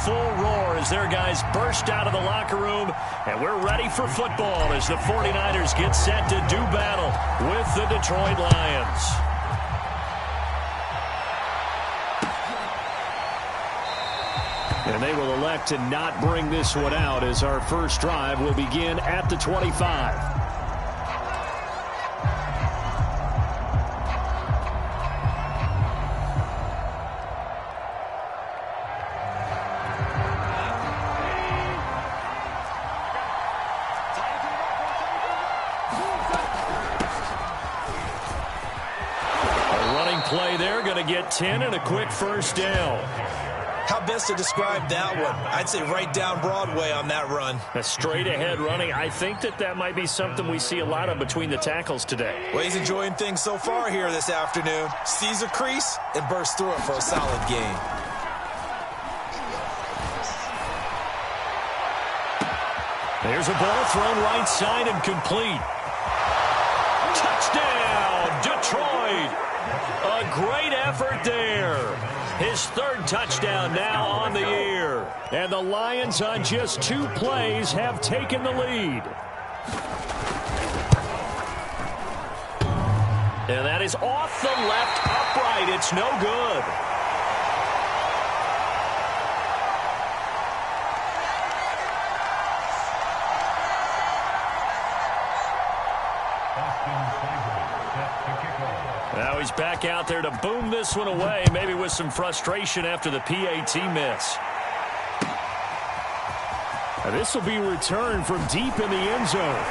full roar as their guys burst out of the locker room. And we're ready for football as the 49ers get set to do battle with the Detroit Lions. And they will elect to not bring this one out as our first drive will begin at the 25. Play there, going to get 10 and a quick first down. How best to describe that one? I'd say right down Broadway on that run. A straight ahead running. I think that might be something we see a lot of between the tackles today. Well, he's enjoying things so far here this afternoon. Sees a crease and bursts through it for a solid gain. There's a ball thrown right side and complete. Touchdown, Detroit! A great effort there. His third touchdown now on the year. And the Lions on just 2 plays have taken the lead. And that is off the left upright. It's no good. Now he's back out there to boom this one away, maybe with some frustration after the PAT miss. Now this will be returned from deep in the end zone.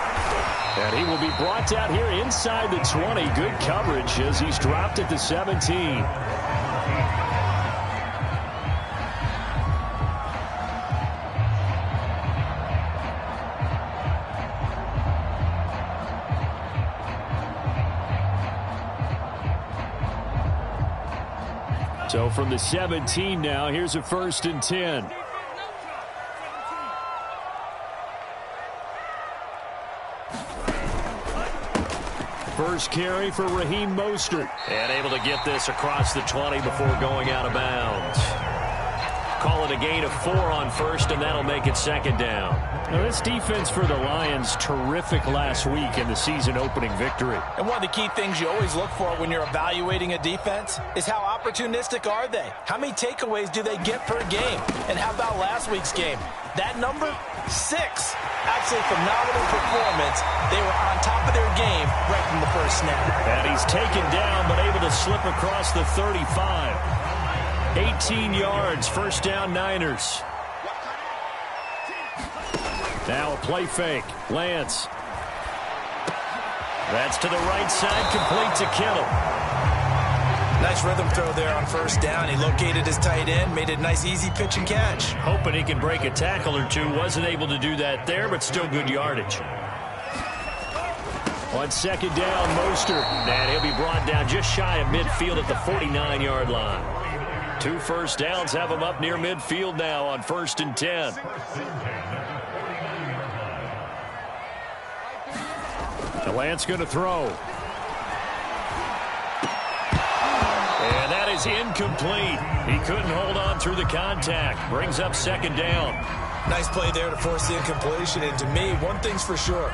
And he will be brought down here inside the 20. Good coverage as he's dropped at the 17. So from the 17 now, here's a 1st and 10. First carry for Raheem Mostert. And able to get this across the 20 before going out of bounds. Call it a gain of 4 on first, and that'll make it 2nd down. Now, this defense for the Lions, terrific last week in the season-opening victory. And one of the key things you always look for when you're evaluating a defense is how opportunistic are they? How many takeaways do they get per game? And how about last week's game? That number? 6. Absolutely phenomenal performance. They were on top of their game right from the first snap. And he's taken down, but able to slip across the 35. 18 yards, 1st down Niners. Now a play fake. Lance. That's to the right side, complete to Kittle. Nice rhythm throw there on 1st down. He located his tight end, made a nice easy pitch and catch. Hoping he can break a tackle or two. Wasn't able to do that there, but still good yardage. On 2nd down, Mostert. And he'll be brought down just shy of midfield at the 49-yard line. 2 first downs have him up near midfield now on 1st and 10. The Lance going to throw. And that is incomplete. He couldn't hold on through the contact. Brings up 2nd down. Nice play there to force the incompletion. And to me, one thing's for sure.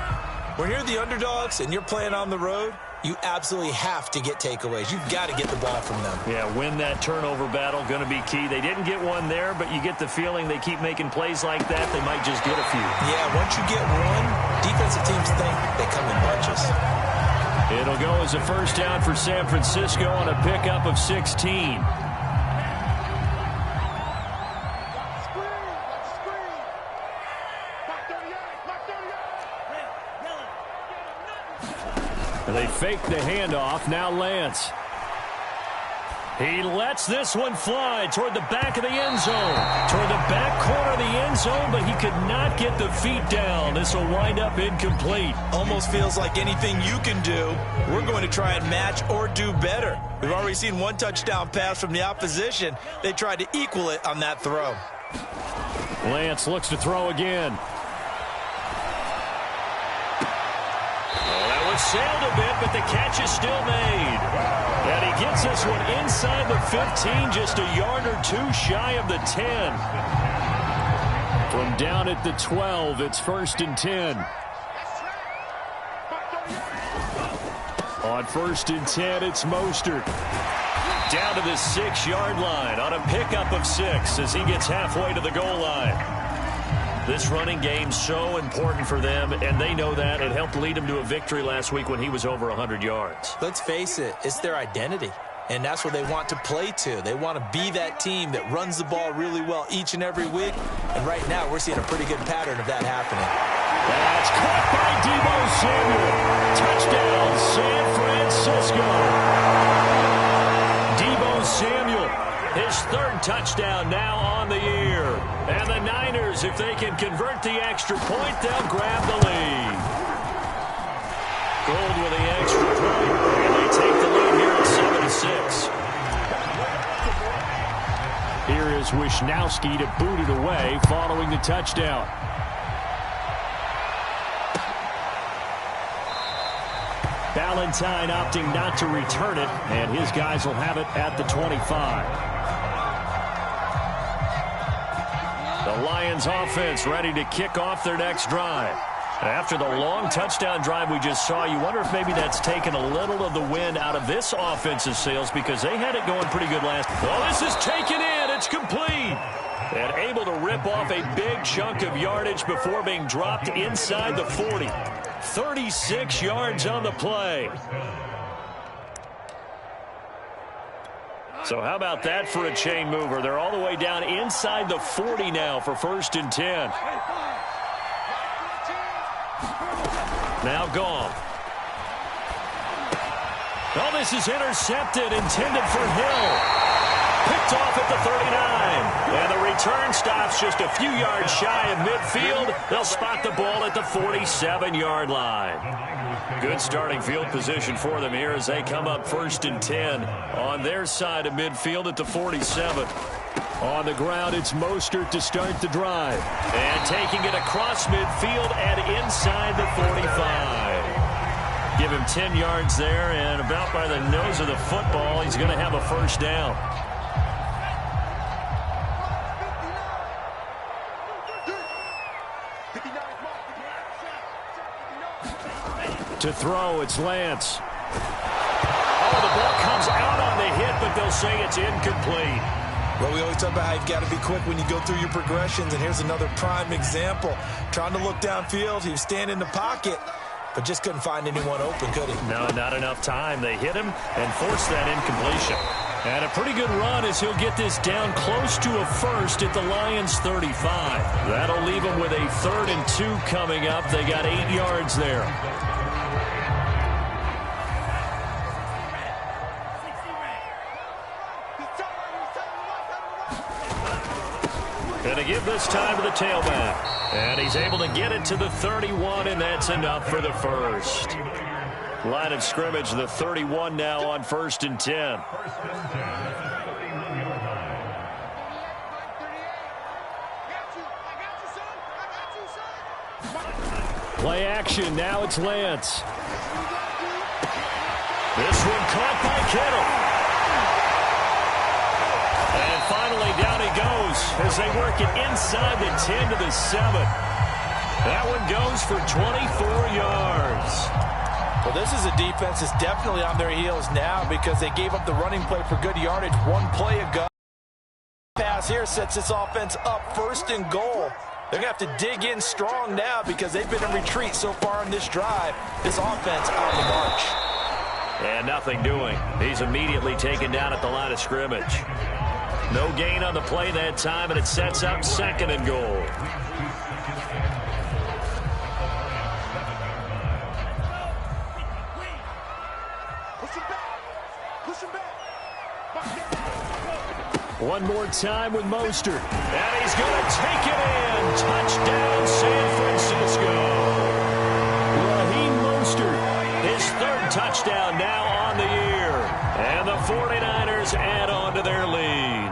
When you're the underdogs and you're playing on the road, you absolutely have to get takeaways. You've got to get the ball from them. Yeah, win that turnover battle, going to be key. They didn't get one there, but you get the feeling they keep making plays like that, they might just get a few. Yeah, once you get one, defensive teams think they come in bunches. It'll go as a 1st down for San Francisco on a pickup of 16. They fake the handoff. Now Lance. He lets this one fly toward the back of the end zone. Toward the back corner of the end zone, but he could not get the feet down. This will wind up incomplete. Almost feels like anything you can do, we're going to try and match or do better. We've already seen 1 touchdown pass from the opposition. They tried to equal it on that throw. Lance looks to throw again. Sailed a bit, but the catch is still made. And he gets this one inside the 15, just a yard or 2 shy of the 10. From down at the 12, it's 1st and 10. On 1st and 10, it's Mostert. Down to the 6-yard line on a pickup of 6 as he gets halfway to the goal line. This running game's so important for them, and they know that. It helped lead them to a victory last week when he was over 100 yards. Let's face it, it's their identity, and that's what they want to play to. They want to be that team that runs the ball really well each and every week, and right now we're seeing a pretty good pattern of that happening. That's caught by Deebo Samuel. Touchdown, San Francisco. Deebo Samuel, his 3rd touchdown now on the year. And the Niners, if they can convert the extra point, they'll grab the lead. Gold with the extra point, and they take the lead here at 7-6. Here is Wishnowski to boot it away following the touchdown. Valentine opting not to return it, and his guys will have it at the 25. The Lions offense ready to kick off their next drive. After the long touchdown drive we just saw, you wonder if maybe that's taken a little of the wind out of this offensive sails because they had it going pretty good last. Well, this is taken in. It's complete. And able to rip off a big chunk of yardage before being dropped inside the 40. 36 yards on the play. So how about that for a chain mover? They're all the way down inside the 40 now for 1st and 10. Now gone. Oh, this is intercepted, intended for Hill. Picked off at the 39. And the return stops just a few yards shy of midfield. They'll spot the ball at the 47-yard line. Good starting field position for them here as they come up 1st and 10 on their side of midfield at the 47. On the ground, it's Mostert to start the drive. And taking it across midfield and inside the 45. Give him 10 yards there, and about by the nose of the football, he's going to have a 1st down. To throw, it's Lance. Oh, the ball comes out on the hit, but they'll say it's incomplete. Well, we always talk about how you've got to be quick when you go through your progressions, and here's another prime example. Trying to look downfield, he was standing in the pocket, but just couldn't find anyone open, could he? No, not enough time. They hit him and forced that incompletion. And a pretty good run as he'll get this down close to a 1st at the Lions' 35. That'll leave him with a 3rd and 2 coming up. They got 8 yards there. Going to give this time to the tailback. And he's able to get it to the 31, and that's enough for the 1st. Line of scrimmage, the 31 now on 1st and 10. Play action, now it's Lance. This one caught by Kittle. And finally down he goes as they work it inside the 10 to the 7. That one goes for 24 yards. Well, this is a defense that's definitely on their heels now because they gave up the running play for good yardage one play ago. Pass here sets this offense up 1st and goal. They're going to have to dig in strong now because they've been in retreat so far in this drive. This offense on the march. And nothing doing. He's immediately taken down at the line of scrimmage. No gain on the play that time, and it sets up 2nd and goal. One more time with Mostert. And he's going to take it in. Touchdown, San Francisco. Raheem Mostert, his 3rd touchdown now on the year. And the 49ers add on to their lead.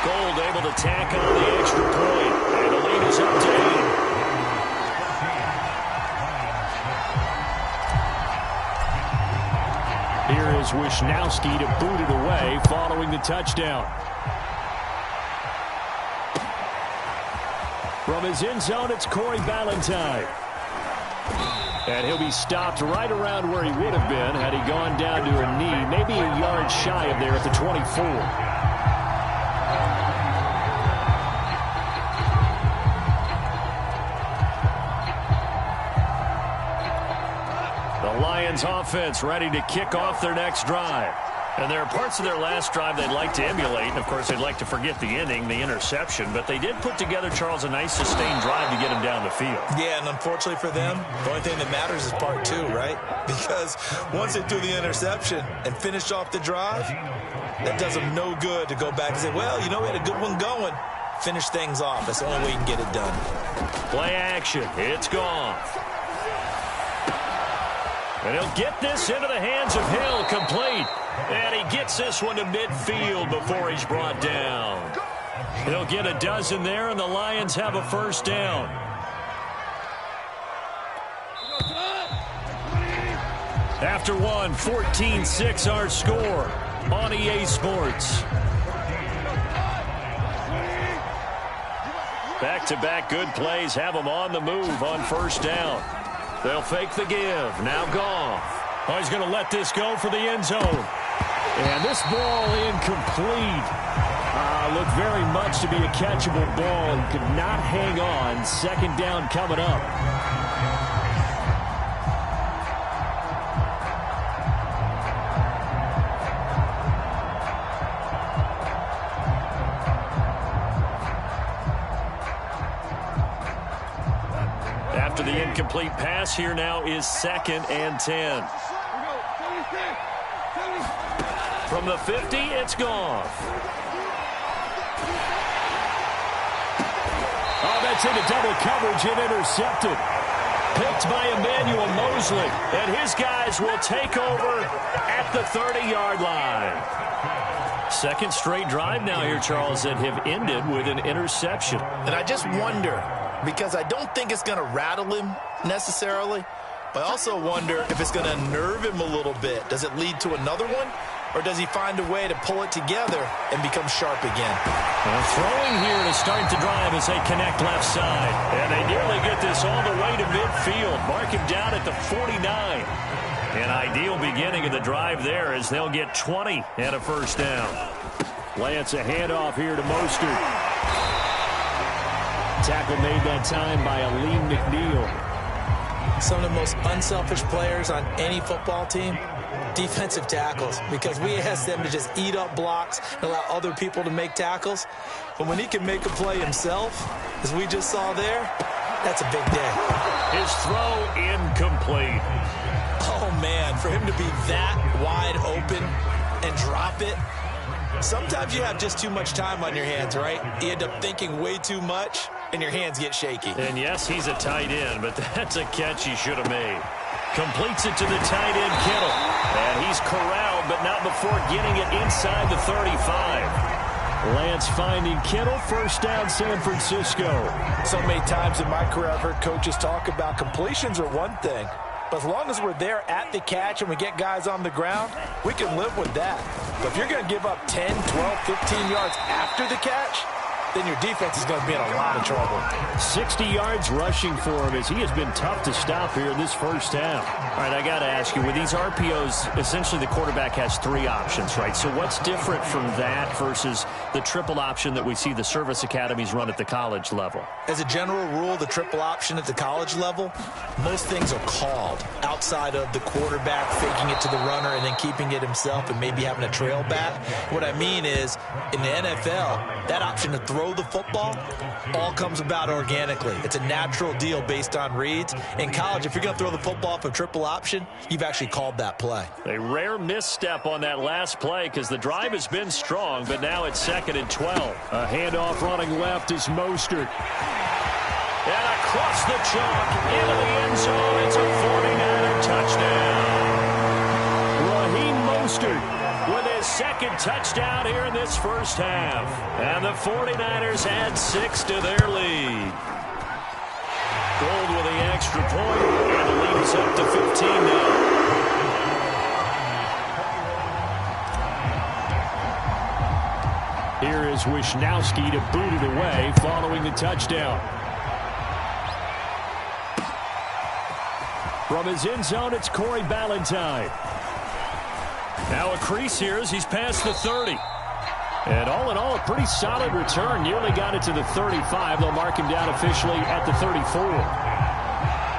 Gold able to tack on the extra point. And the lead is up to 8. Here is Wishnowski to boot it away following the touchdown. From his end zone, it's Corey Ballantyne. And he'll be stopped right around where he would have been had he gone down to a knee, maybe a yard shy of there at the 24. The Lions offense ready to kick off their next drive. And there are parts of their last drive they'd like to emulate. And, of course, they'd like to forget the inning, the interception. But they did put together, Charles, a nice sustained drive to get him down the field. Yeah, and unfortunately for them, the only thing that matters is part two, right? Because once they threw the interception and finished off the drive, that does them no good to go back and say, well, you know, we had a good one going. Finish things off. That's the only way you can get it done. Play action. It's gone. And he'll get this into the hands of Hill, complete. And he gets this one to midfield before he's brought down. He'll get a dozen there, and the Lions have a first down. After one, 14-6 our score on EA Sports. Back-to-back good plays have them on the move on first down. They'll fake the give. Now Goff. Oh, he's going to let this go for the end zone. And this ball incomplete. Looked very much to be a catchable ball and could not hang on. Second down coming up. After the incomplete pass, here now is 2nd and 10. From the 50, it's Goff. Oh, that's into double coverage and intercepted. Picked by Emmanuel Mosley. And his guys will take over at the 30-yard line. Second straight drive now here, Charles, that have ended with an interception. And I just wonder, because I don't think it's going to rattle him necessarily, but I also wonder if it's going to nerve him a little bit. Does it lead to another one? Or does he find a way to pull it together and become sharp again? Well, throwing here to start the drive as they connect left side. And they nearly get this all the way to midfield. Mark him down at the 49. An ideal beginning of the drive there as they'll get 20 and a first down. Lance a handoff here to Mostert. Tackle made that time by Aleem McNeil. Some of the most unselfish players on any football team, defensive tackles, because we ask them to just eat up blocks and allow other people to make tackles. But when he can make a play himself, as we just saw there, that's a big day. His throw incomplete. Oh, man, for him to be that wide open and drop it. Sometimes you have just too much time on your hands, right? You end up thinking way too much, and your hands get shaky. And, yes, he's a tight end, but that's a catch he should have made. Completes it to the tight end, Kittle. And he's corralled, but not before getting it inside the 35. Lance finding Kittle, first down San Francisco. So many times in my career I've heard coaches talk about completions are one thing. But as long as we're there at the catch and we get guys on the ground, we can live with that. But if you're going to give up 10, 12, 15 yards after the catch, then your defense is going to be in a lot of trouble. 60 yards rushing for him as he has been tough to stop here in this first half. All right, I got to ask you, with these RPOs, essentially the quarterback has 3 options, right? So what's different from that versus the triple option that we see the service academies run at the college level? As a general rule, the triple option at the college level, most things are called outside of the quarterback faking it to the runner and then keeping it himself and maybe having a trail back. What I mean is, in the NFL, that option to throw the football all comes about organically. It's a natural deal based on reads. In college, if you're going to throw the football off a triple option, you've actually called that play. A rare misstep on that last play because the drive has been strong, but now it's 2nd and 12. A handoff running left is Mostert. And across the chalk into the end zone. It's a 49er touchdown. Raheem Mostert with his 2nd touchdown here in this first half. And the 49ers add 6 to their lead. Gold with the extra point, and the lead is up to 15 now. Here is Wishnowsky to boot it away following the touchdown. From his end zone, it's Corey Ballantyne. Now a crease here as he's past the 30. And all in all, a pretty solid return. Nearly got it to the 35. They'll mark him down officially at the 34.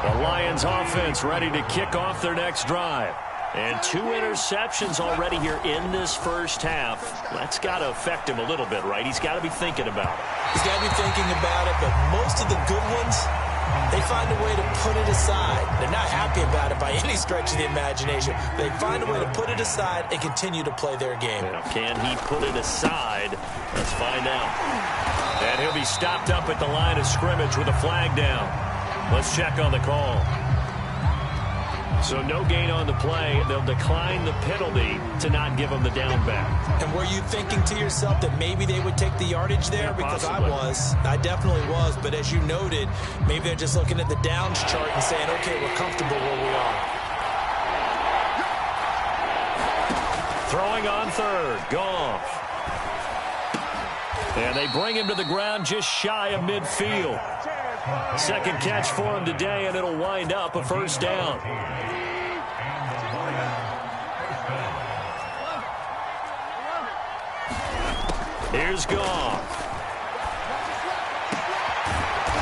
The Lions offense ready to kick off their next drive. And 2 interceptions already here in this first half. That's got to affect him a little bit, right? He's got to be thinking about it. He's got to be thinking about it, but most of the good ones, they find a way to put it aside. They're not happy about it by any stretch of the imagination. They find a way to put it aside and continue to play their game. Now, can he put it aside? Let's find out. And he'll be stopped up at the line of scrimmage with a flag down. Let's check on the call. So no gain on the play. They'll decline the penalty to not give him the down back. And were you thinking to yourself that maybe they would take the yardage there? Yeah, because possibly. I definitely was. But as you noted, maybe they're just looking at the downs chart and saying, okay, we're comfortable where we are. Throwing on third. Goff. And they bring him to the ground just shy of midfield. Second catch for him today, and it'll wind up a first down. Here's Goff.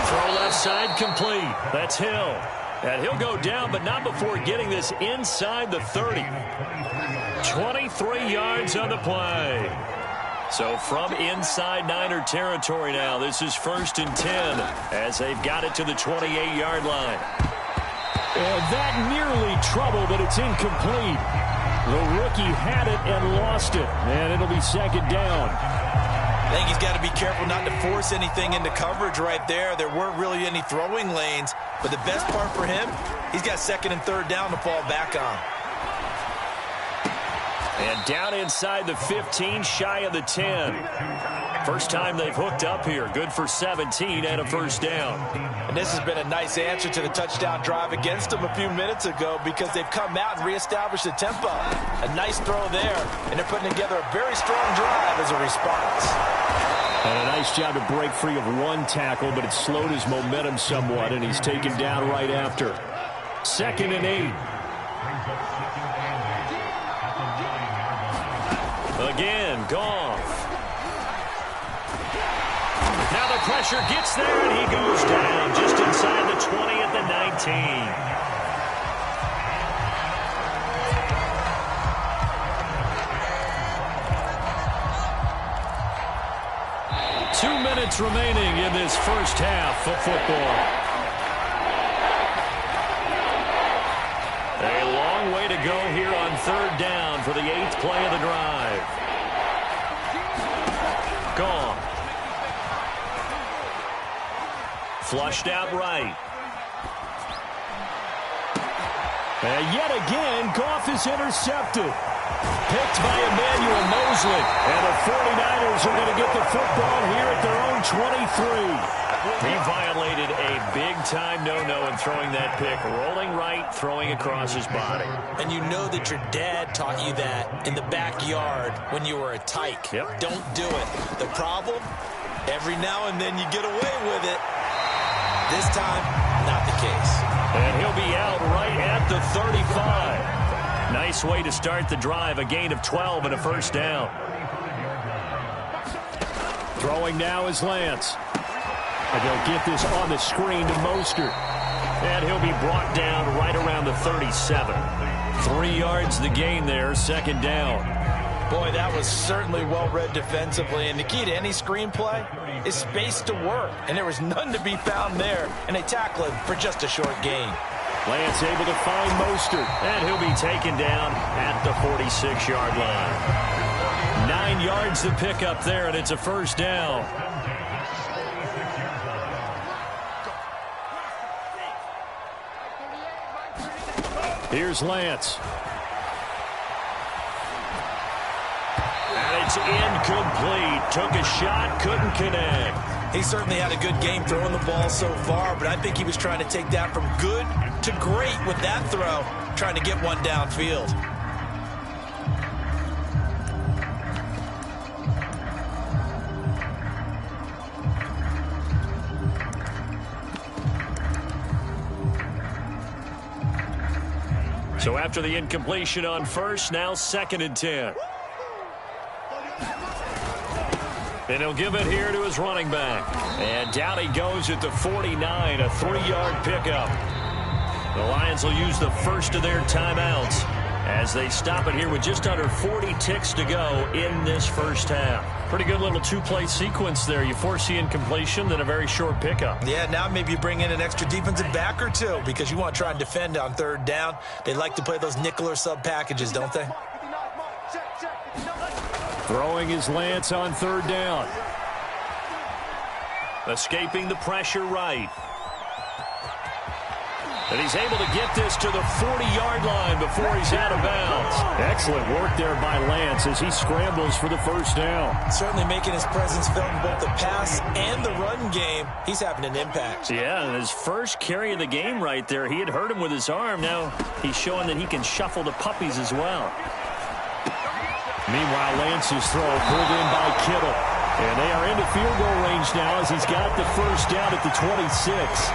Throw left side complete. That's Hill. And he'll go down, but not before getting this inside the 30. 23 yards on the play. So from inside Niner territory now, this is 1st and 10 as they've got it to the 28-yard line. And that nearly trouble, but it's incomplete. The rookie had it and lost it, and it'll be second down. I think he's got to be careful not to force anything into coverage right there. There weren't really any throwing lanes, but the best part for him, he's got 2nd and 3rd down to fall back on. And down inside the 15, shy of the 10. First time they've hooked up here. Good for 17 and a first down. And this has been a nice answer to the touchdown drive against them a few minutes ago because they've come out and reestablished the tempo. A nice throw there, and they're putting together a very strong drive as a response. And a nice job to break free of one tackle, but it slowed his momentum somewhat, and he's taken down right after. 2nd and 8. Again, Goff. Now the pressure gets there, and he goes down just inside the 20 at the 19. 2 minutes remaining in this first half of football. A long way to go here on 3rd down for the 8th play of the drive. Goff. Flushed out right. And yet again, Goff is intercepted. Picked by Emmanuel Mosley. And the 49ers are going to get the football here at their own 23. He violated a big-time no-no in throwing that pick. Rolling right, throwing across his body. And you know that your dad taught you that in the backyard when you were a tyke. Yep. Don't do it. The problem, every now and then you get away with it. This time, not the case. And he'll be out right at the 35. Nice way to start the drive. A gain of 12 and a first down. Throwing now is Lance. And they'll get this on the screen to Mostert. And he'll be brought down right around the 37. 3 yards the gain there, 2nd down. Boy, that was certainly well-read defensively. And the key to any screenplay is space to work. And there was none to be found there. And they tackle him for just a short gain. Lance able to find Mostert. And he'll be taken down at the 46-yard line. 9 yards to pick up there, and it's a first down. Here's Lance. And it's incomplete. Took a shot, couldn't connect. He certainly had a good game throwing the ball so far, but I think he was trying to take that from good to great with that throw, trying to get one downfield. So after the incompletion on first, now 2nd and 10. And he'll give it here to his running back. And down he goes at the 49, a 3-yard pickup. The Lions will use the first of their timeouts as they stop it here with just under 40 ticks to go in this first half. Pretty good little two-play sequence there. You force the incompletion, then a very short pickup. Yeah, now maybe you bring in an extra defensive back or two because you want to try and defend on 3rd down. They like to play those nickel or sub packages, don't they? Throwing is Lance on 3rd down. Escaping the pressure right. And he's able to get this to the 40-yard line before he's out of bounds. Excellent work there by Lance as he scrambles for the 1st down. Certainly making his presence felt in both the pass and the run game. He's having an impact. Yeah, and his first carry of the game right there, he had hurt him with his arm. Now he's showing that he can shuffle the puppies as well. Meanwhile, Lance's throw pulled in by Kittle. And they are into field goal range now as he's got the 1st down at the 26.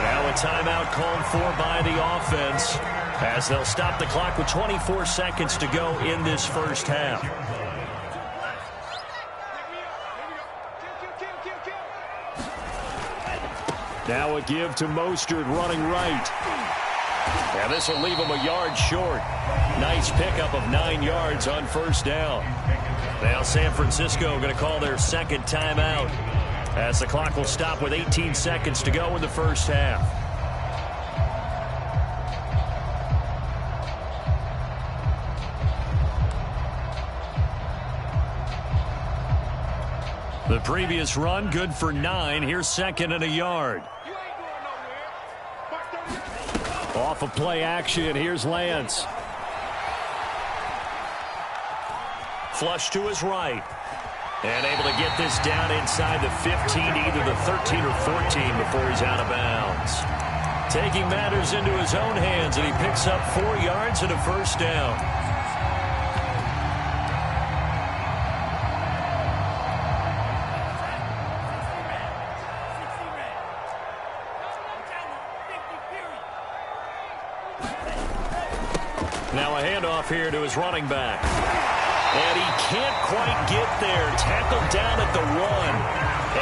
Now a timeout called for by the offense as they'll stop the clock with 24 seconds to go in this first half. Now a give to Mostert running right. And this will leave him a yard short. Nice pickup of 9 yards on 1st down. Now San Francisco going to call their 2nd timeout as the clock will stop with 18 seconds to go in the first half. The previous run good for 9. Here's 2nd and a yard. Off of play action, here's Lance. Flush to his right. And able to get this down inside the 15, either the 13 or 14 before he's out of bounds. Taking matters into his own hands, and he picks up 4 yards and a 1st down. Now a handoff here to his running back. And he can't quite get there. Tackled down at the 1.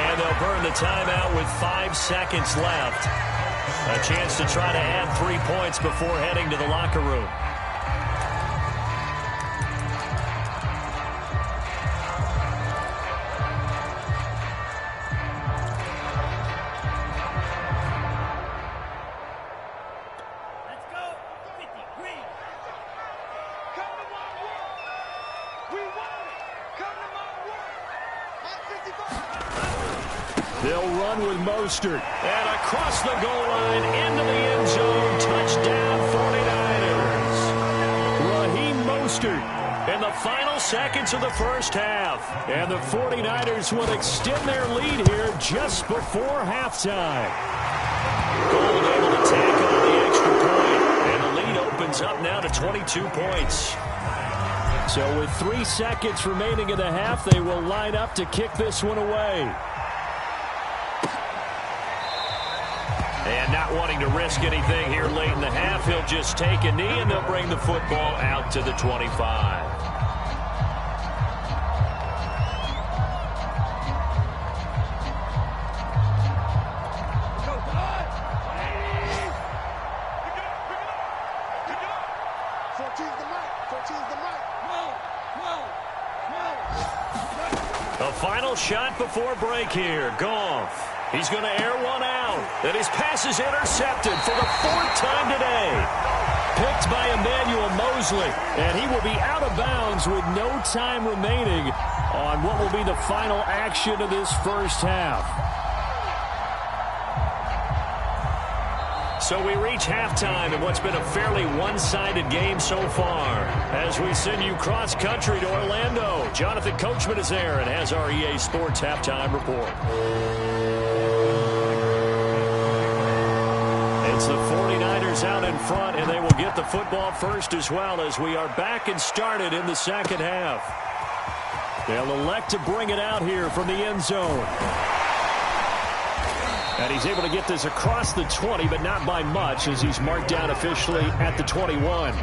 And they'll burn the timeout with 5 seconds left. A chance to try to add 3 points before heading to the locker room. They'll run with Mostert. And across the goal line into the end zone. Touchdown 49ers. Raheem Mostert in the final seconds of the first half. And the 49ers will extend their lead here just before halftime. Gold able to tackle the extra point. And the lead opens up now to 22 points. So with 3 seconds remaining in the half, they will line up to kick this one away. And not wanting to risk anything here late in the half, he'll just take a knee and they'll bring the football out to the 25. A final shot before break here. Goff. He's going to air one out. And his pass is intercepted for the 4th time today. Picked by Emmanuel Mosley. And he will be out of bounds with no time remaining on what will be the final action of this first half. So we reach halftime in what's been a fairly one-sided game so far. As we send you cross-country to Orlando, Jonathan Coachman is there and has our EA Sports halftime report. It's the 49ers out in front, and they will get the football first as well as we are back and started in the second half. They'll elect to bring it out here from the end zone. And he's able to get this across the 20, but not by much, as he's marked down officially at the 21.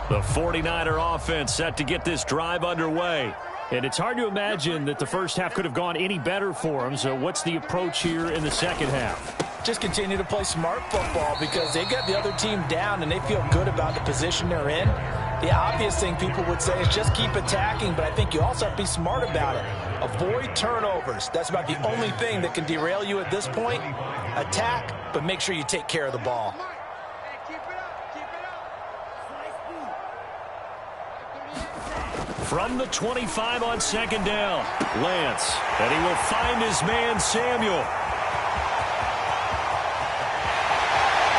The 49er offense set to get this drive underway. And it's hard to imagine that the first half could have gone any better for them. So what's the approach here in the second half? Just continue to play smart football because they got the other team down and they feel good about the position they're in. The obvious thing people would say is just keep attacking, but I think you also have to be smart about it. Avoid turnovers. That's about the only thing that can derail you at this point. Attack, but make sure you take care of the ball. From the 25 on second down, Lance, and he will find his man Samuel.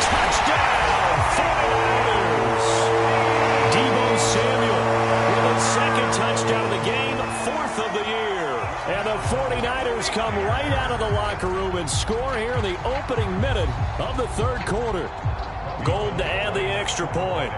Touchdown, 49ers! Deebo Samuel with his second touchdown of the game, fourth of the year. And the 49ers come right out of the locker room and score here in the opening minute of the third quarter. Gold to add the extra point.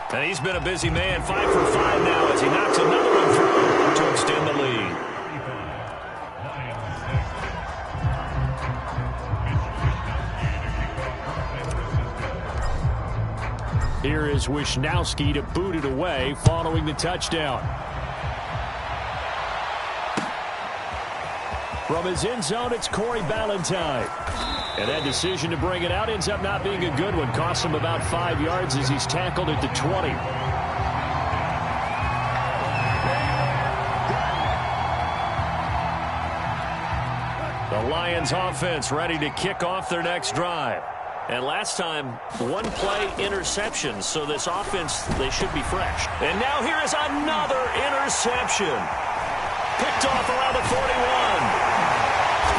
And he's been a busy man, 5 for 5 now as he knocks another one through to extend the lead. Here is Wishnowsky to boot it away following the touchdown. From his end zone, it's Corey Ballantyne. And that decision to bring it out ends up not being a good one. Costs him about 5 yards as he's tackled at the 20. The Lions offense ready to kick off their next drive. And last time, one play interception. So this offense, they should be fresh. And now here is another interception. Picked off around the 41.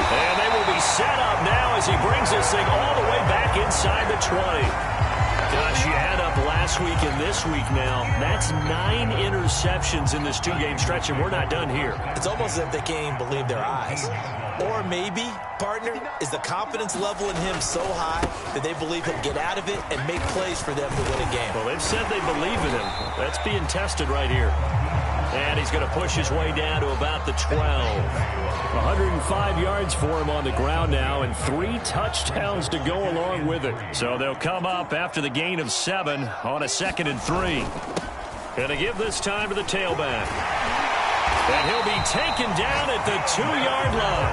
And they will be set up now as he brings this thing all the way back inside the 20. Gosh, you add up last week and this week now. That's 9 interceptions in this two-game stretch, and we're not done here. It's almost as if they can't even believe their eyes. Or maybe, partner, is the confidence level in him so high that they believe he'll get out of it and make plays for them to win a game. Well, they've said they believe in him. That's being tested right here. And he's going to push his way down to about the 12. 105 yards for him on the ground now and 3 touchdowns to go along with it. So they'll come up after the gain of 7 on a 2nd and 3. And to give this time to the tailback. And he'll be taken down at the 2-yard line.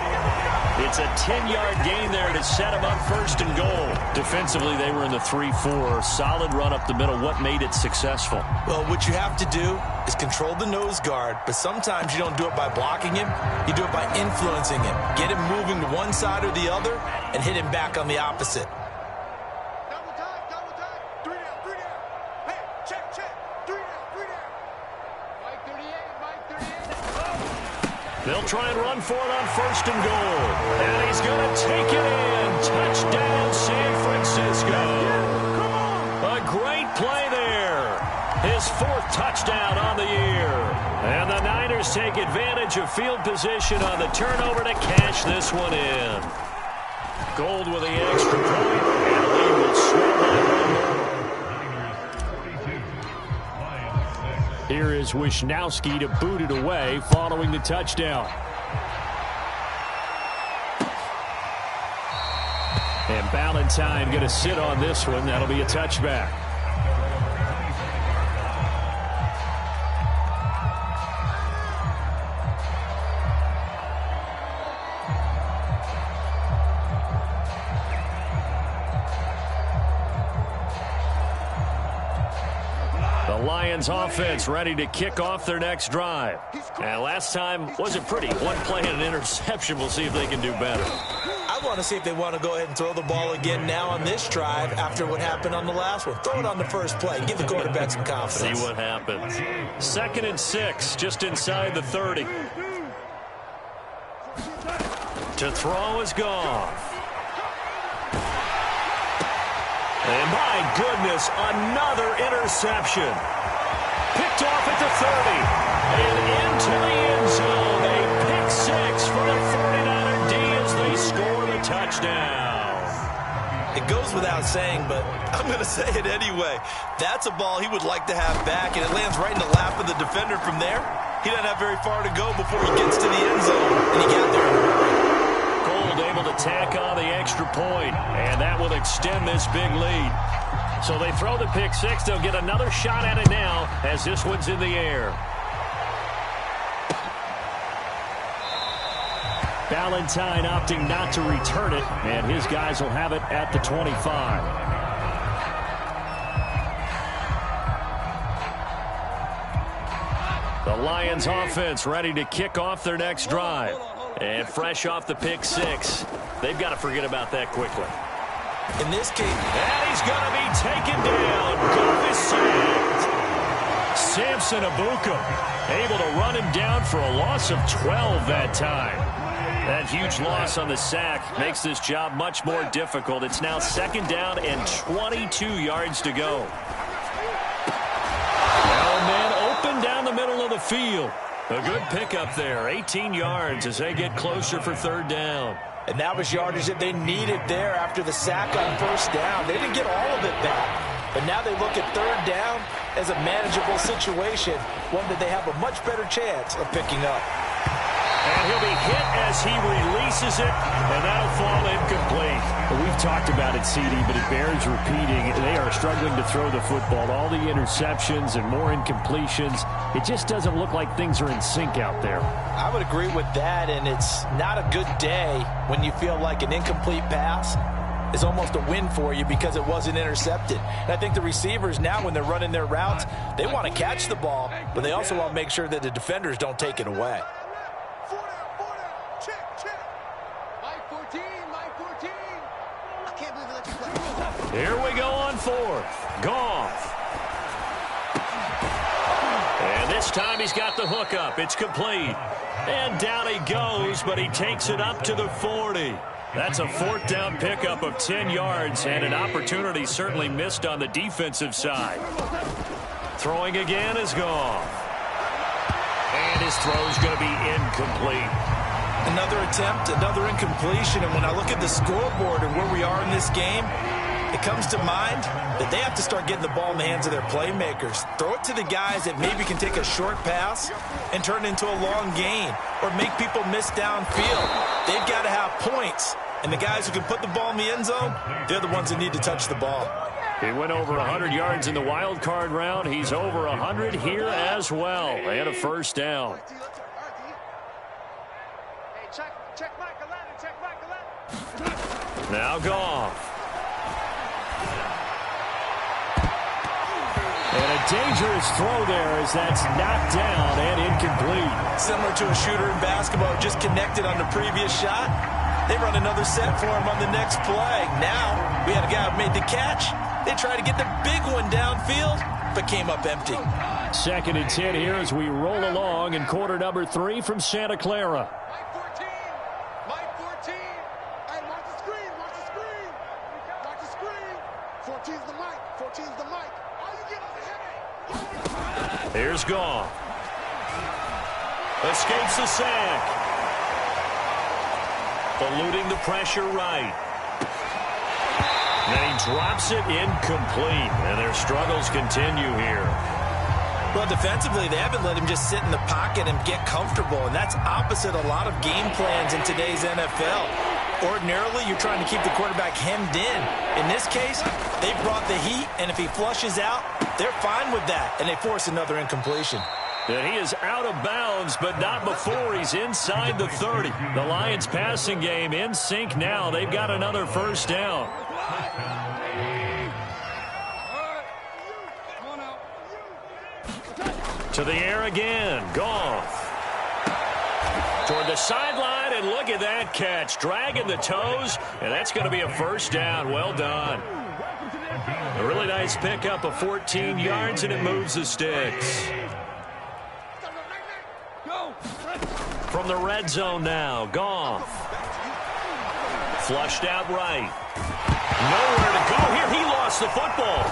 It's a 10-yard gain there to set him up first and goal. Defensively, they were in the 3-4. Solid run up the middle. What made it successful? Well, what you have to do is control the nose guard, but sometimes you don't do it by blocking him. You do it by influencing him. Get him moving to one side or the other and hit him back on the opposite. Double time, 3 down. Hey, check, 3 down. Mike 38. They'll try and run for it on first and goal. And he's going to take it in. Touchdown, San Francisco. A great play there. His 4th touchdown on the year. And the Niners take advantage of field position on the turnover to cash this one in. Gold with the extra point. And the lead will swell by 1 more. Here is Wishnowsky to boot it away following the touchdown. And Ballantyne going to sit on this one. That'll be a touchback. Lions offense ready to kick off their next drive. And last time wasn't pretty. 1 play and an interception. We'll see if they can do better. I want to see if they want to go ahead and throw the ball again now on this drive after what happened on the last one. Throw it on the first play. Give the quarterback some confidence. See what happens. 2nd and 6, just inside the 30. To throw is Goff. And My goodness, another interception. Picked off at the 30. And into the end zone. A pick six for the 49er D as they score the touchdown. It goes without saying, but I'm going to say it anyway. That's a ball he would like to have back, and it lands right in the lap of the defender from there. He doesn't have very far to go before he gets to the end zone, and he got there in a hurry. Gould able to tack on the extra point, and that will extend this big lead. So they throw the pick six. They'll get another shot at it now as this one's in the air. Valentine opting not to return it, and his guys will have it at the 25. The Lions offense ready to kick off their next drive. And fresh off the pick six, they've got to forget about that quickly. In this case, and he's going to be taken down. Goff is sacked. Samson Ebukam able to run him down for a loss of 12 that time. That huge loss on the sack makes this job much more difficult. It's now second down and 22 yards to go. Now man open down the middle of the field. A good pickup there, 18 yards as they get closer for third down. And that was yardage that they needed there after the sack on first down. They didn't get all of it back. But now they look at third down as a manageable situation, one that they have a much better chance of picking up. And he'll be hit as he releases it, and that'll fall incomplete. Well, we've talked about it, CD, but it bears repeating. They are struggling to throw the football. All the interceptions and more incompletions. It just doesn't look like things are in sync out there. I would agree with that, and it's not a good day when you feel like an incomplete pass is almost a win for you because it wasn't intercepted. And I think the receivers now, when they're running their routes, they want to catch the ball, but they also want to make sure that the defenders don't take it away. Here we go on fourth. Goff. And this time he's got the hook up. It's complete. And down he goes, but he takes it up to the 40. That's a fourth down pickup of 10 yards, and an opportunity certainly missed on the defensive side. Throwing again is Goff. And his throw's going to be incomplete. Another attempt, another incompletion, and when I look at the scoreboard and where we are in this game, it comes to mind that they have to start getting the ball in the hands of their playmakers. Throw it to the guys that maybe can take a short pass and turn it into a long gain or make people miss downfield. They've got to have points, and the guys who can put the ball in the end zone, they're the ones that need to touch the ball. He went over 100 yards in the wild card round. He's over 100 here as well, and a first down. Now Goff. And a dangerous throw there as that's knocked down and incomplete. Similar to a shooter in basketball who just connected on the previous shot. They run another set for him on the next play. Now we had a guy who made the catch. They tried to get the big one downfield, but came up empty. Second and 10 here as we roll along in quarter number 3 from Santa Clara. Mike 14. Hey, watch the screen. Watch the screen. Watch the screen. 14's the mic. 14's the mic. All you get is a headache. Here's Goff. Escapes the sack. Eluding the pressure right. Then he drops it incomplete, and their struggles continue here. Well, defensively, they haven't let him just sit in the pocket and get comfortable, and that's opposite a lot of game plans in today's NFL. Ordinarily, you're trying to keep the quarterback hemmed in. In this case, they brought the heat, and if he flushes out, they're fine with that, and they force another incompletion. And he is out of bounds, but not before he's inside the 30. The Lions passing game in sync now. They've got another first down. To the air again. Goff. Toward the sideline, and look at that catch. Dragging the toes, and that's going to be a first down. Well done. A really nice pickup of 14 yards, and it moves the sticks. From the red zone now, Goff. Flushed out right. Nowhere to go here. He lost the football.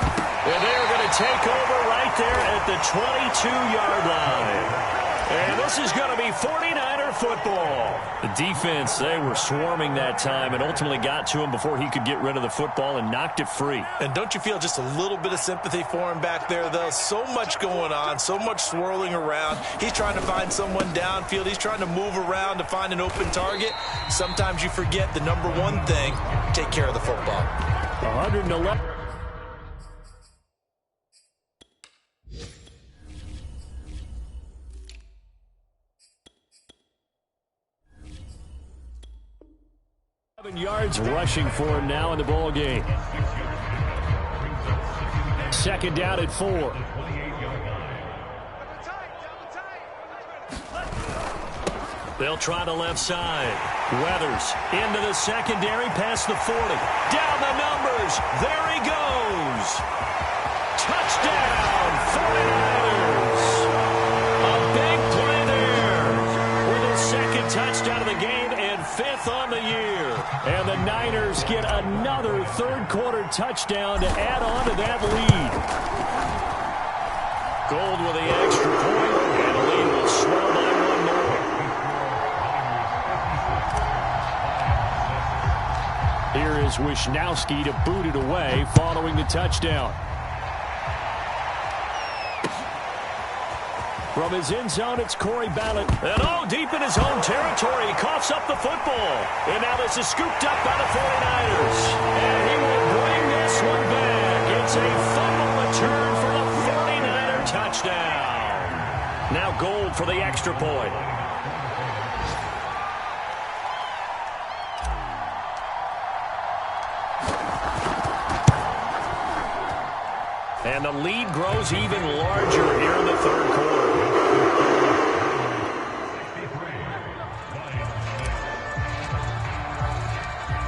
And they're going to take over right there at the 22-yard line. And this is going to be 49er football. The defense, they were swarming that time and ultimately got to him before he could get rid of the football and knocked it free. And don't you feel just a little bit of sympathy for him back there, though? So much going on, so much swirling around. He's trying to find someone downfield. He's trying to move around to find an open target. Sometimes you forget the number one thing, take care of the football. 111. Yards rushing for him now in the ball game. Second down at 4. They'll try the left side. Weathers into the secondary past the 40. Down the numbers. There he goes. Touchdown, 49ers. A big play there with his second touchdown of the game and 5th on the year. And the Niners get another third-quarter touchdown to add on to that lead. Gold with the extra point, and the lead will swell by one more. Here is Wisnowski to boot it away following the touchdown. From his end zone, it's Corey Ballard. And deep in his own territory, he coughs up the football. And now this is scooped up by the 49ers. And he will bring this one back. It's a fumble return for the 49er touchdown. Now Gold for the extra point. And the lead grows even larger here in the third quarter.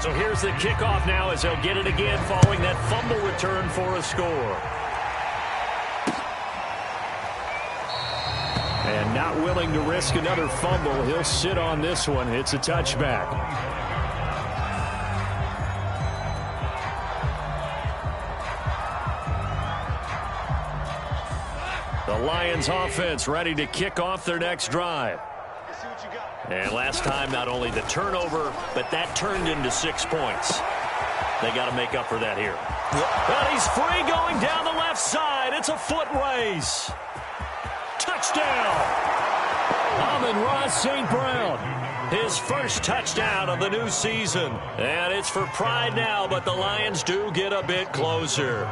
So here's the kickoff now as they'll get it again following that fumble return for a score. And not willing to risk another fumble, he'll sit on this one. It's a touchback. The Lions offense ready to kick off their next drive. And last time, not only the turnover, but that turned into 6 points. They got to make up for that here. And he's free going down the left side. It's a foot race. Touchdown. Amon-Ra St. Brown. His first touchdown of the new season. And it's for pride now, but the Lions do get a bit closer.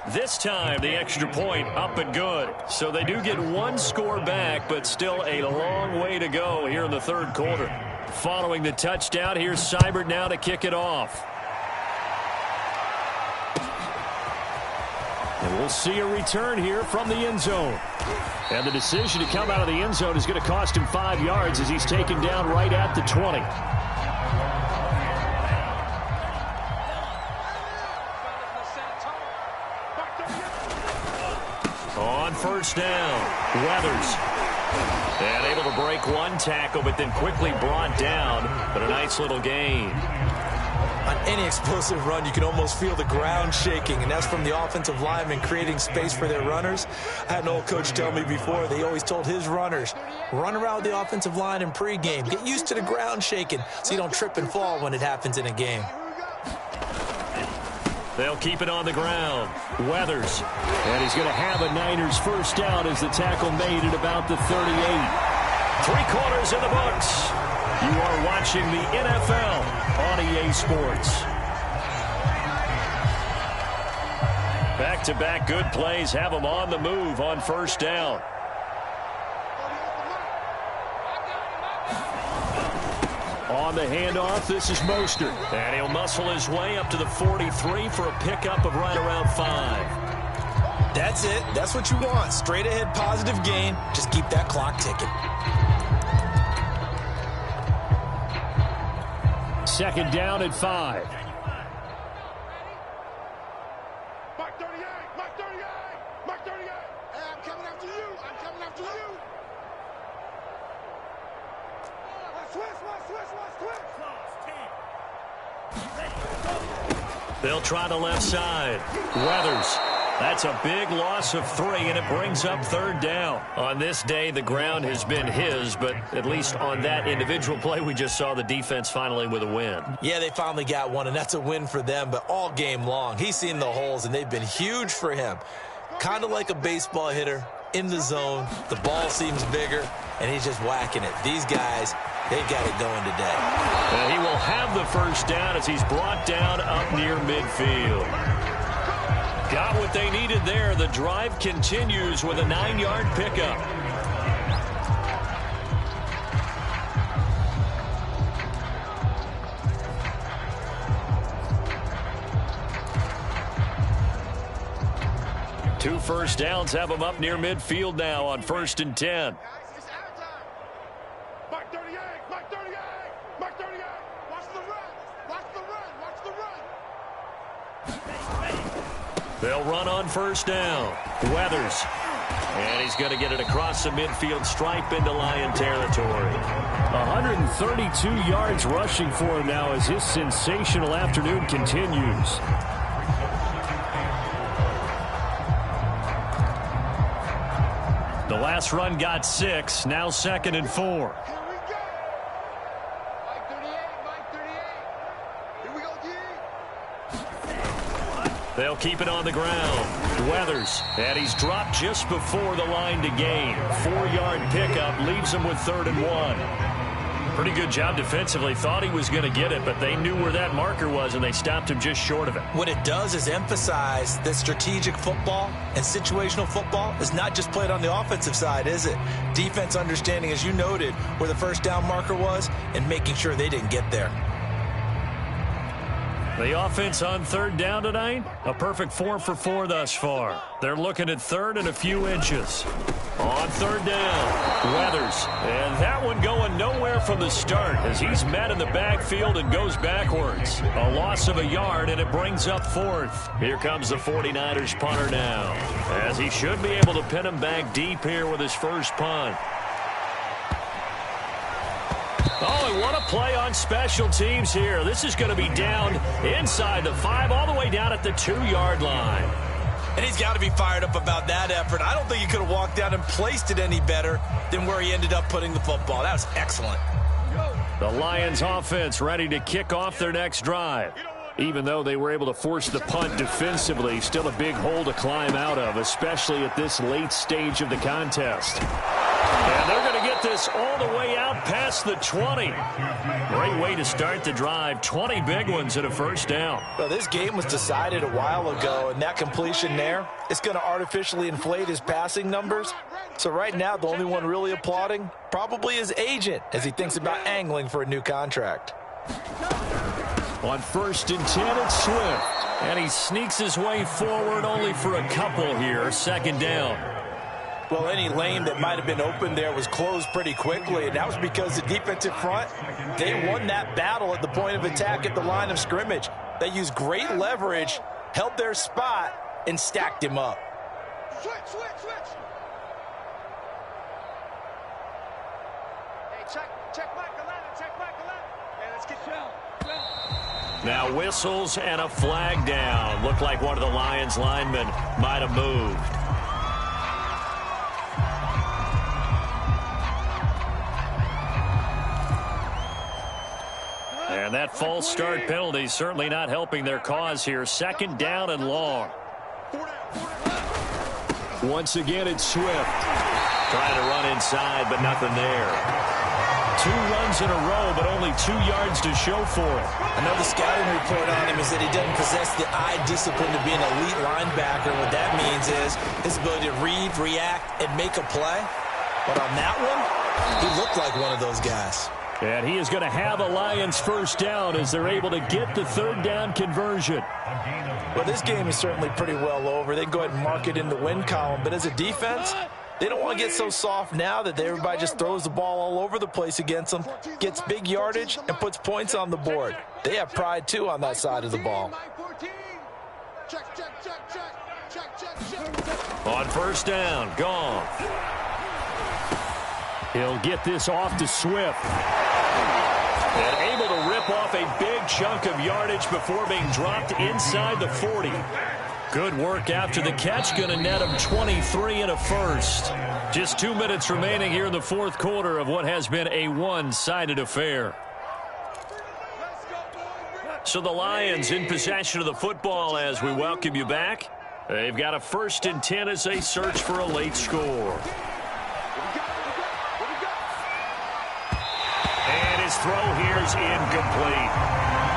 This time, the extra point up and good. So they do get one score back, but still a long way to go here in the third quarter. Following the touchdown, here's Seibert now to kick it off. And we'll see a return here from the end zone. And the decision to come out of the end zone is going to cost him 5 yards as he's taken down right at the 20. On first down, Weathers. And able to break one tackle, but then quickly brought down. But a nice little gain. On any explosive run, you can almost feel the ground shaking, and that's from the offensive linemen creating space for their runners. I had an old coach tell me before, they always told his runners, run around with the offensive line in pregame. Get used to the ground shaking so you don't trip and fall when it happens in a game. They'll keep it on the ground. Weathers. And he's going to have a Niners first down as the tackle made at about the 38. 3 quarters in the books. You are watching the NFL on EA Sports. Back-to-back good plays have them on the move on first down. On the handoff, this is Mostert. And he'll muscle his way up to the 43 for a pickup of right around 5. That's it. That's what you want. Straight ahead positive gain. Just keep that clock ticking. Second down at 5. Mark 38, Mark 38, Mark 38. Hey, I'm coming after you. I'm coming after you. They'll try the left side. Weathers. That's a big loss of 3, and it brings up 3rd down. On this day, the ground has been his, but at least on that individual play, we just saw the defense finally with a win. Yeah, they finally got one, and that's a win for them, but all game long, he's seen the holes, and they've been huge for him. Kind of like a baseball hitter in the zone. The ball seems bigger, and he's just whacking it. These guys, they've got it going today. And he will have the 1st down as he's brought down up near midfield. Got what they needed there. The drive continues with a 9-yard pickup. Two 1st downs have them up near midfield now on 1st and 10. Mark 38, Mark 38, Mark 38. Watch the run, watch the run, watch the run. They'll run on 1st down. Weathers. And he's going to get it across the midfield stripe into Lion territory. 132 yards rushing for him now as his sensational afternoon continues. The last run got 6, now 2nd and 4. Here we go. Mike 38, Mike 38. Here we go, D. They'll keep it on the ground. Weathers, and he's dropped just before the line to gain. 4-yard pickup leaves him with 3rd and 1. Pretty good job defensively. Thought he was going to get it, but they knew where that marker was, and they stopped him just short of it. What it does is emphasize that strategic football and situational football is not just played on the offensive side, is it? Defense understanding, as you noted, where the 1st down marker was and making sure they didn't get there. The offense on 3rd down tonight, a perfect 4 for 4 thus far. They're looking at 3rd and a few inches. On 3rd down, Weathers. And that one going nowhere from the start as he's met in the backfield and goes backwards. A loss of a yard, and it brings up 4th. Here comes the 49ers punter now, as he should be able to pin him back deep here with his first punt. Oh, and what a play on special teams here. This is going to be down inside the 5, all the way down at the 2-yard line. And he's got to be fired up about that effort. I don't think he could have walked down and placed it any better than where he ended up putting the football. That was excellent. The Lions offense ready to kick off their next drive. Even though they were able to force the punt defensively, still a big hole to climb out of, especially at this late stage of the contest. And they're going to get this all the way out past the 20. Great way to start the drive. 20 big ones and a 1st down. Well, this game was decided a while ago, and that completion there, it's going to artificially inflate his passing numbers. So right now, the only one really applauding probably his agent as he thinks about angling for a new contract. On 1st and 10, it's Swift. And he sneaks his way forward only for a couple here. 2nd down. Well, any lane that might have been open there was closed pretty quickly, and that was because the defensive front, they won that battle at the point of attack at the line of scrimmage. They used great leverage, held their spot, and stacked him up. Switch, switch, switch. Hey, check Michael Allen, check Michael Allen. Hey, let's get Shell. Now whistles and a flag down. Looked like one of the Lions linemen might have moved. And that false start penalty certainly not helping their cause here. 2nd down and long. Once again, it's Swift. Trying to run inside, but nothing there. 2 runs in a row, but only 2 yards to show for it. I know the scouting report on him is that he doesn't possess the eye discipline to be an elite linebacker. What that means is his ability to read, react, and make a play. But on that one, he looked like one of those guys. And he is going to have a Lions 1st down as they're able to get the 3rd down conversion. Well, this game is certainly pretty well over. They can go ahead and mark it in the win column. But as a defense, they don't want to get so soft now that everybody just throws the ball all over the place against them, gets big yardage, and puts points on the board. They have pride, too, on that side of the ball. On 1st down, Goff. He'll get this off to Swift. And able to rip off a big chunk of yardage before being dropped inside the 40. Good work after the catch. Going to net him 23 and a first. Just 2 minutes remaining here in the fourth quarter of what has been a one-sided affair. So the Lions in possession of the football as we welcome you back. They've got a 1st and 10 as they search for a late score. And his throw here is incomplete.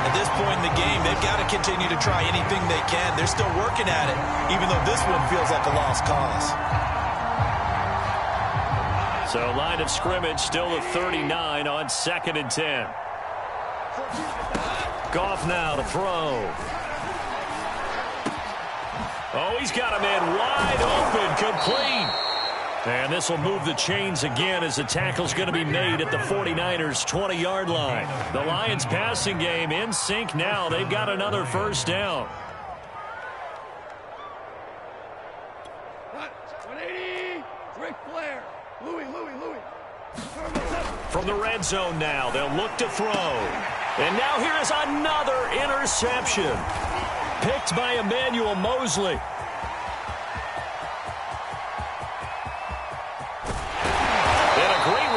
At this point in the game, they've got to continue to try anything they can. They're still working at it, even though this one feels like a lost cause. So line of scrimmage still the 39 on 2nd and 10. Goff now to throw. Oh, he's got him in wide open, complete. And this will move the chains again as the tackle's going to be made at the 49ers' 20-yard line. The Lions passing game in sync now. They've got another first down. 180, Ric Flair, Louis. From the red zone now, they'll look to throw. And now here is another interception. Picked by Emmanuel Mosley.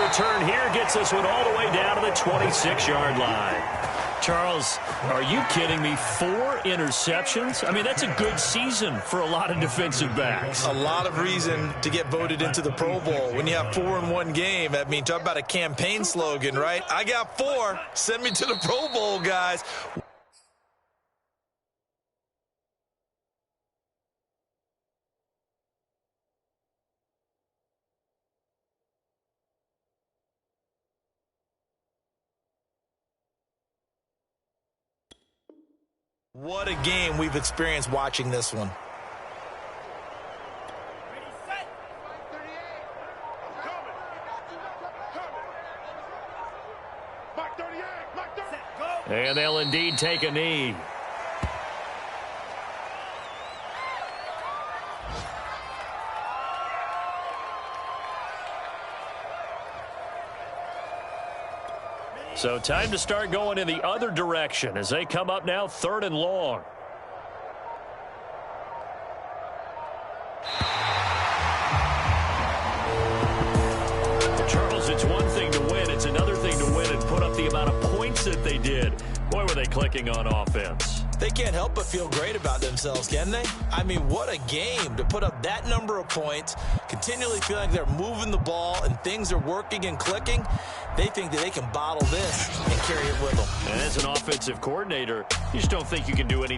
Return here gets this one all the way down to the 26-yard line. Charles, are you kidding me? 4 interceptions? I mean, that's a good season for a lot of defensive backs. A lot of reason to get voted into the Pro Bowl. When you have 4 in one game, I mean, talk about a campaign slogan, right? I got 4. Send me to the Pro Bowl, guys. What a game we've experienced watching this one. And they'll indeed take a knee. So time to start going in the other direction as they come up now 3rd and long. Charles, it's one thing to win. It's another thing to win and put up the amount of points that they did. Boy, were they clicking on offense. They can't help but feel great about themselves, can they? I mean, what a game to put up that number of points, continually feel like they're moving the ball and things are working and clicking. They think that they can bottle this and carry it with them. And as an offensive coordinator, you just don't think you can do anything